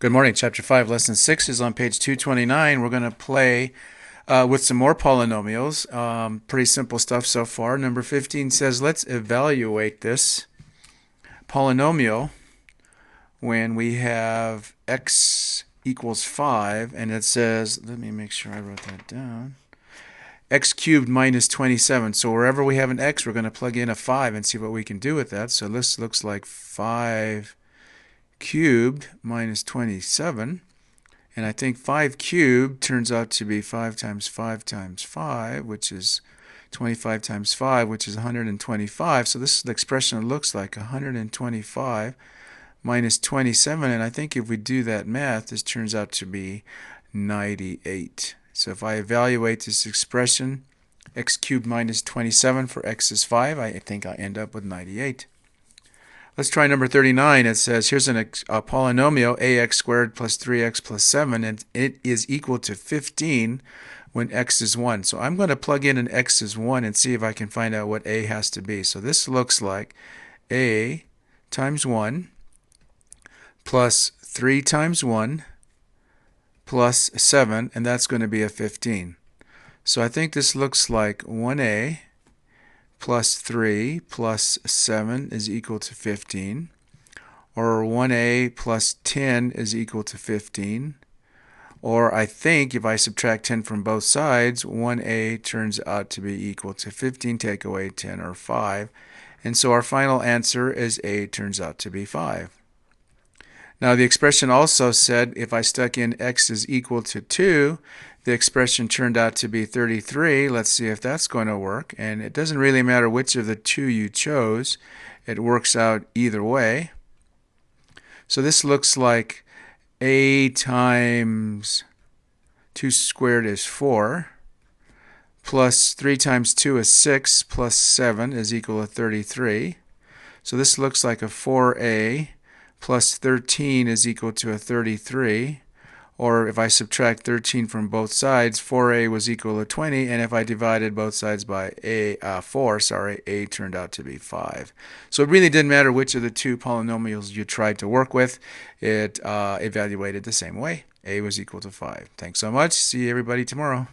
Good morning. Chapter 5, Lesson 6 is on page 229. We're going to play with some more polynomials. Pretty simple stuff so far. Number 15 says, let's evaluate this polynomial when we have x equals 5. And it says, let me make sure I wrote that down, x cubed minus 27. So wherever we have an x, we're going to plug in a 5 and see what we can do with that. So this looks like 5 cubed minus 27, and I think 5 cubed turns out to be 5 times 5 times 5, which is 25 times 5, which is 125. So this is the expression it looks like, 125 minus 27, and I think if we do that math, this turns out to be 98. So if I evaluate this expression, x cubed minus 27 for x is 5, I think I end up with 98. Let's try number 39. It says, here's a polynomial, ax squared plus 3x plus 7, and it is equal to 15 when x is 1. So I'm going to plug in an x is 1 and see if I can find out what a has to be. So this looks like a times 1 plus 3 times 1 plus 7, and that's going to be a 15. So I think this looks like 1a plus 3 plus 7 is equal to 15, or 1a plus 10 is equal to 15, or I think if I subtract 10 from both sides, 1a turns out to be equal to 15, take away 10, or 5, and so our final answer is a turns out to be 5. Now the expression also said if I stuck in x is equal to 2, the expression turned out to be 33. Let's see if that's going to work. And it doesn't really matter which of the two you chose. It works out either way. So this looks like a times 2 squared is 4, plus 3 times 2 is 6, plus 7 is equal to 33. So this looks like a 4a plus 13 is equal to a 33. Or if I subtract 13 from both sides, 4a was equal to 20, and if I divided both sides by 4, a turned out to be 5. So it really didn't matter which of the two polynomials you tried to work with. It evaluated the same way. A was equal to 5. Thanks so much. See everybody tomorrow.